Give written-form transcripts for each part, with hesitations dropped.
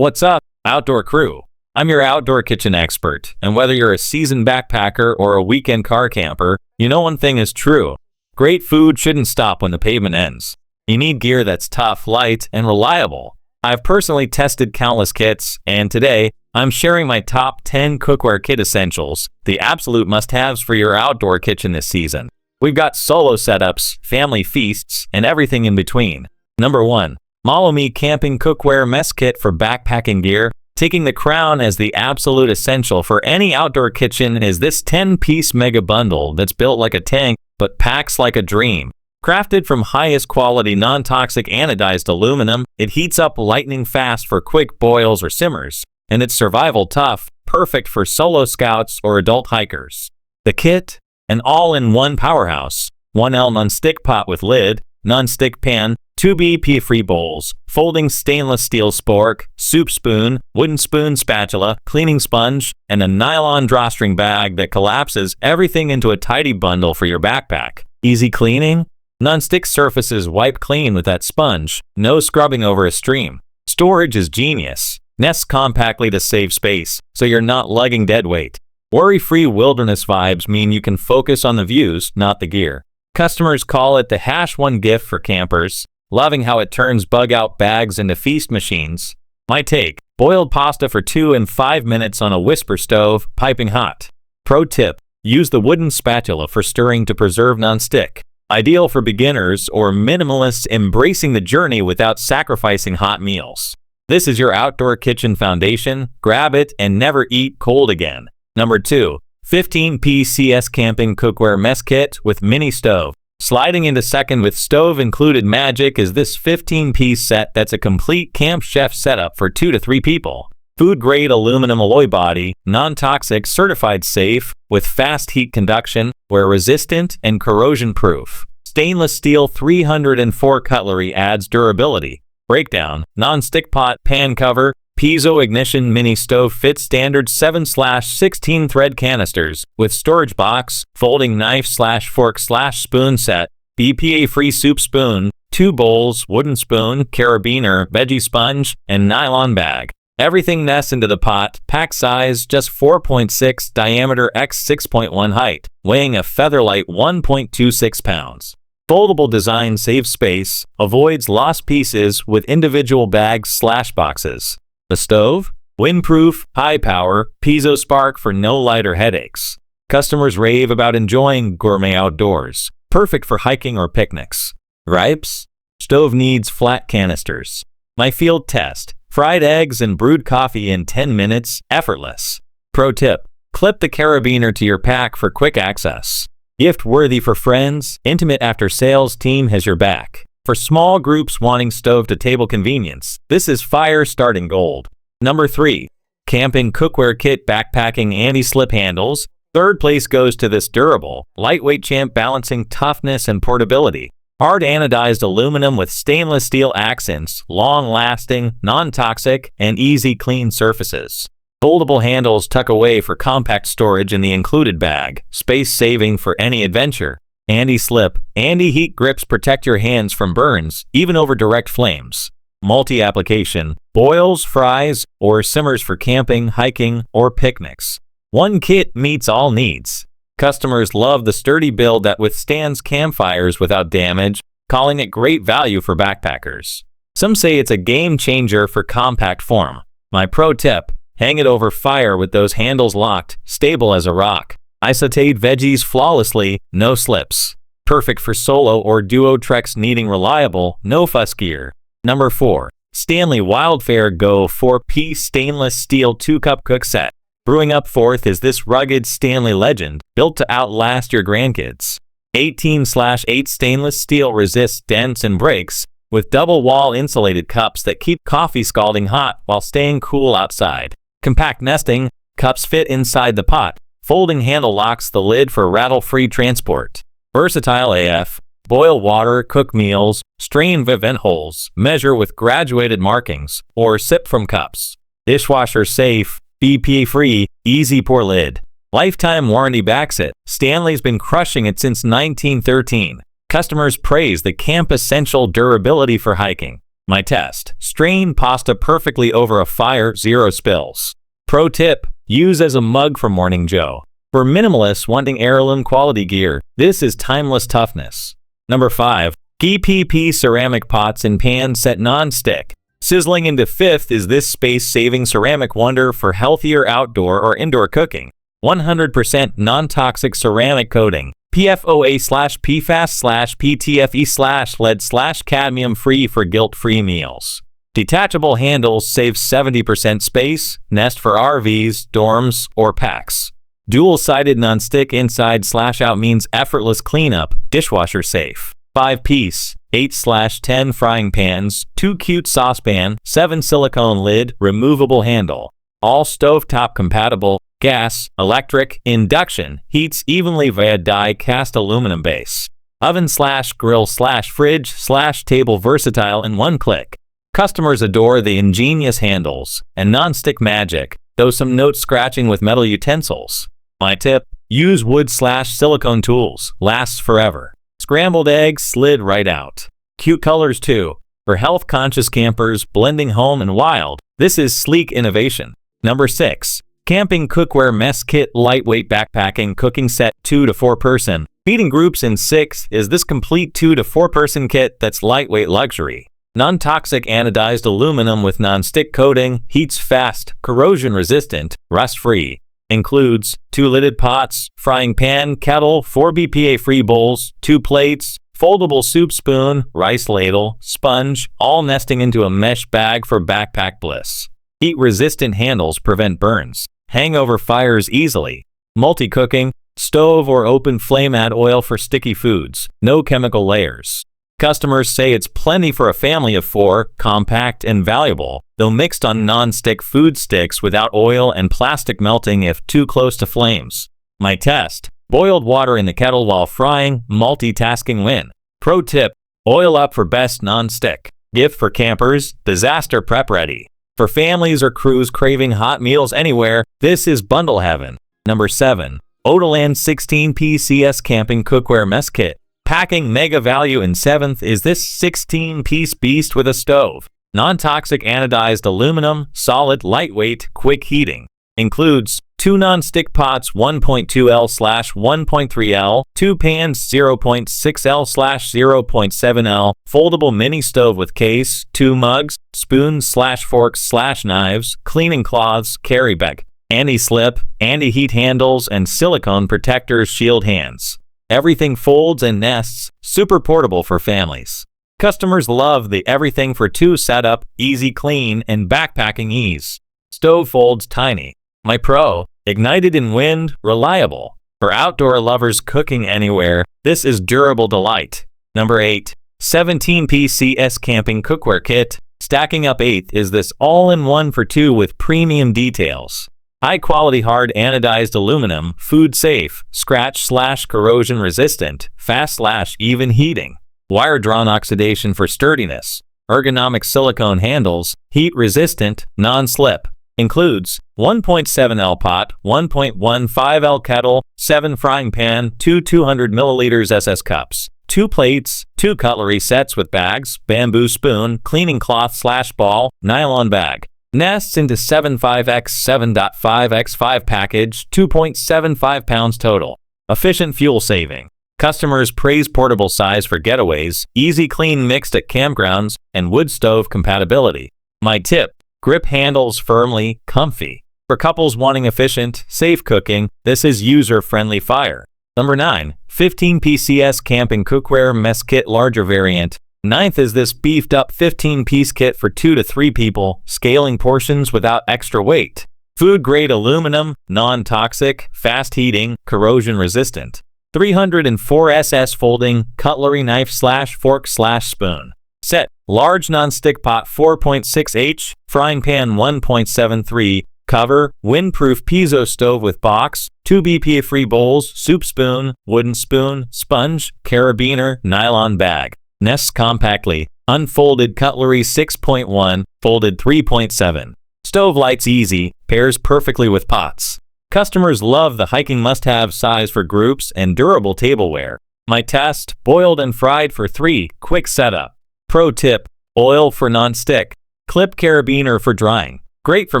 What's up, outdoor crew? I'm your outdoor kitchen expert, and whether you're a seasoned backpacker or a weekend car camper, you know one thing is true. Great food shouldn't stop when the pavement ends. You need gear that's tough, light, and reliable. I've personally tested countless kits, and today, I'm sharing my top 10 cookware kit essentials, the absolute must-haves for your outdoor kitchen this season. We've got solo setups, family feasts, and everything in between. Number 1. MalloMe Camping Cookware Mess Kit for Backpacking Gear. Taking the crown as the absolute essential for any outdoor kitchen is this 10-piece mega bundle that's built like a tank but packs like a dream. Crafted from highest quality non-toxic anodized aluminum, it heats up lightning fast for quick boils or simmers, and it's survival tough, perfect for solo scouts or adult hikers. The kit? An all-in-one powerhouse. 1L non-stick pot with lid, non-stick pan, 2 BPA-free bowls, folding stainless steel spork, soup spoon, wooden spoon spatula, cleaning sponge, and a nylon drawstring bag that collapses everything into a tidy bundle for your backpack. Easy cleaning? Non-stick surfaces wipe clean with that sponge, no scrubbing over a stream. Storage is genius. Nests compactly to save space, so you're not lugging dead weight. Worry-free wilderness vibes mean you can focus on the views, not the gear. Customers call it the #1 gift for campers, loving how it turns bug-out bags into feast machines. My take: boiled pasta for 2 and 5 minutes on a whisper stove, piping hot. Pro tip: use the wooden spatula for stirring to preserve non-stick. Ideal for beginners or minimalists embracing the journey without sacrificing hot meals. This is your outdoor kitchen foundation. Grab it and never eat cold again. Number 2. 15-piece CS Camping Cookware Mess Kit with Mini Stove. Sliding into second with stove included magic is this 15-piece set that's a complete camp chef setup for 2 to 3 people. Food-grade aluminum alloy body, non-toxic, certified safe, with fast heat conduction, wear-resistant, and corrosion-proof. Stainless steel 304 cutlery adds durability. Breakdown: non-stick pot, pan cover, piezo ignition mini stove fits standard 7/16 thread canisters, with storage box, folding knife/fork/spoon set, BPA-free soup spoon, 2 bowls, wooden spoon, carabiner, veggie sponge, and nylon bag. Everything nests into the pot. Pack size just 4.6 diameter x 6.1 height, weighing a featherlight 1.26 pounds. Foldable design saves space, avoids lost pieces with individual bags/boxes. The stove? Windproof, high power, piezo spark for no lighter headaches. Customers rave about enjoying gourmet outdoors. Perfect for hiking or picnics. Gripes? Stove needs flat canisters. My field test: fried eggs and brewed coffee in 10 minutes, effortless. Pro tip: clip the carabiner to your pack for quick access. Gift worthy for friends, intimate after sales team has your back. For small groups wanting stove-to-table convenience, this is fire starting gold. Number 3. Camping Cookware Kit Backpacking Anti-Slip Handles. Third place goes to this durable, lightweight champ balancing toughness and portability. Hard anodized aluminum with stainless steel accents, long-lasting, non-toxic, and easy clean surfaces. Foldable handles tuck away for compact storage in the included bag, space-saving for any adventure. Anti-slip, anti-heat grips protect your hands from burns, even over direct flames. Multi-application, boils, fries, or simmers for camping, hiking, or picnics. One kit meets all needs. Customers love the sturdy build that withstands campfires without damage, calling it great value for backpackers. Some say it's a game changer for compact form. My pro tip: hang it over fire with those handles locked, stable as a rock. I sauteed veggies flawlessly, no slips. Perfect for solo or duo treks needing reliable, no-fuss gear. Number 4. Stanley Wildfare Go 4-piece stainless steel 2-cup cook set. Brewing up fourth is this rugged Stanley legend, built to outlast your grandkids. 18/8 stainless steel resists dents and breaks, with double-wall insulated cups that keep coffee scalding hot while staying cool outside. Compact nesting, cups fit inside the pot. Folding handle locks the lid for rattle-free transport. Versatile AF. Boil water, cook meals, strain vent holes, measure with graduated markings, or sip from cups. Dishwasher safe, BPA-free, easy pour lid. Lifetime warranty backs it. Stanley's been crushing it since 1913. Customers praise the camp essential durability for hiking. My test: strain pasta perfectly over a fire, 0 spills. Pro tip: use as a mug for Morning Joe. For minimalists wanting heirloom quality gear, this is timeless toughness. Number 5. GiPP ceramic pots and pans set non-stick. Sizzling into 5th is this space-saving ceramic wonder for healthier outdoor or indoor cooking. 100% non-toxic ceramic coating. PFOA/PFAS/PTFE/lead/cadmium free for guilt-free meals. Detachable handles save 70% space, nest for RVs, dorms, or packs. Dual-sided non-stick inside/out means effortless cleanup, dishwasher safe. 5-piece, 8/10 frying pans, 2 cute saucepan, 7 silicone lid, removable handle. All stovetop compatible, gas, electric, induction, heats evenly via die-cast aluminum base. Oven/grill/fridge/table versatile in one click. Customers adore the ingenious handles and non-stick magic, though some note scratching with metal utensils. My tip: use wood/silicone tools, lasts forever. Scrambled eggs slid right out. Cute colors too. For health-conscious campers blending home and wild, this is sleek innovation. Number 6. Camping Cookware Mess Kit Lightweight Backpacking Cooking Set 2 to 4 Person. Feeding groups in 6 is this complete 2 to 4 person kit that's lightweight luxury. Non-toxic anodized aluminum with non-stick coating, heats fast, corrosion resistant, rust-free. Includes 2 lidded pots, frying pan, kettle, 4 BPA-free bowls, 2 plates, foldable soup spoon, rice ladle, sponge, all nesting into a mesh bag for backpack bliss. Heat-resistant handles prevent burns. Hang over fires easily. Multi-cooking, stove or open flame, add oil for sticky foods, no chemical layers. Customers say it's plenty for a family of 4, compact and valuable, though mixed on non-stick food sticks without oil and plastic melting if too close to flames. My test: boiled water in the kettle while frying, multitasking win. Pro tip: oil up for best non-stick. Gift for campers, disaster prep ready. For families or crews craving hot meals anywhere, this is bundle heaven. Number 7. Odoland 16-piece CS Camping Cookware Mess Kit. Packing mega value in 7th is this 16-piece beast with a stove. Non-toxic anodized aluminum, solid, lightweight, quick heating. Includes 2 non-stick pots 1.2L/1.3L, 2 pans 0.6L/0.7L, foldable mini stove with case, 2 mugs, spoons/forks/knives, cleaning cloths, carry bag, anti-slip, anti-heat handles, and silicone protectors shield hands. Everything folds and nests, super portable for families. Customers love the everything for 2 setup, easy clean, and backpacking ease. Stove folds tiny. My pro: ignited in wind, reliable. For outdoor lovers cooking anywhere, this is durable delight. Number 8. 17-piece CS Camping Cookware Kit. Stacking up 8th is this all-in-one for 2 with premium details. High-quality hard anodized aluminum, food-safe, scratch/corrosion resistant, fast/even heating. Wire-drawn oxidation for sturdiness. Ergonomic silicone handles, heat-resistant, non-slip. Includes 1.7L pot, 1.15L kettle, 7 frying pan, 2 200 milliliters SS cups, 2 plates, 2 cutlery sets with bags, bamboo spoon, cleaning cloth/ball, nylon bag. Nests into 7.5x 7.5x5 package, 2.75 pounds total. Efficient fuel saving. Customers praise portable size for getaways, easy clean mixed at campgrounds, and wood stove compatibility. My tip: grip handles firmly, comfy. For couples wanting efficient, safe cooking, this is user-friendly fire. Number 9. 15-piece CS Camping Cookware Mess Kit Larger Variant. 9th is this beefed-up 15-piece kit for 2 to 3 people, scaling portions without extra weight. Food-grade aluminum, non-toxic, fast heating, corrosion-resistant. 304 SS folding, cutlery knife/fork/spoon. Set: large non-stick pot 4.6H, frying pan 1.73, cover, windproof piezo stove with box, 2 BPA-free bowls, soup spoon, wooden spoon, sponge, carabiner, nylon bag. Nests compactly, unfolded cutlery 6.1, folded 3.7. Stove lights easy, pairs perfectly with pots. Customers love the hiking must-have size for groups and durable tableware. My test: boiled and fried for 3, quick setup. Pro tip: Oil for non-stick. Clip carabiner for drying. Great for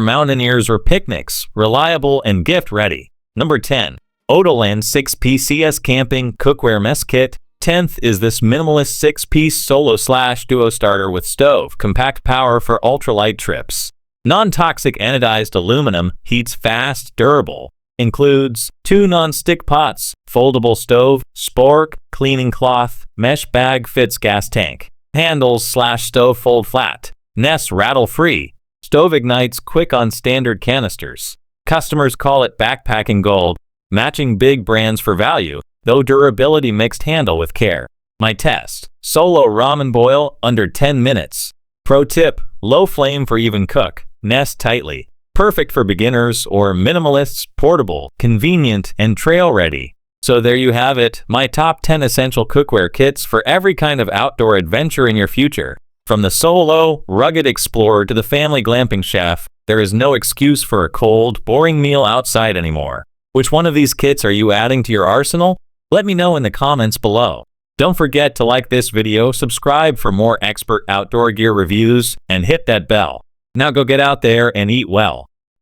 mountaineers or picnics. Reliable and gift-ready. Number 10. Odoland 6-piece CS Camping Cookware Mess Kit. 10th is this minimalist 6-piece solo/duo starter with stove, compact power for ultralight trips. Non-toxic anodized aluminum, heats fast, durable. Includes 2 non-stick pots, foldable stove, spork, cleaning cloth, mesh bag fits gas tank. Handles/stove fold flat. Nest rattle-free. Stove ignites quick on standard canisters. Customers call it backpacking gold. Matching big brands for value, though durability mixed handle with care. My test. Solo ramen boil under 10 minutes. Pro tip, low flame for even cook. Nest tightly. Perfect for beginners or minimalists, portable, convenient, and trail ready. So there you have it, my top 10 essential cookware kits for every kind of outdoor adventure in your future. From the solo, rugged explorer to the family glamping chef, there is no excuse for a cold, boring meal outside anymore. Which one of these kits are you adding to your arsenal? Let me know in the comments below. Don't forget to like this video, subscribe for more expert outdoor gear reviews, and hit that bell. Now go get out there and eat well.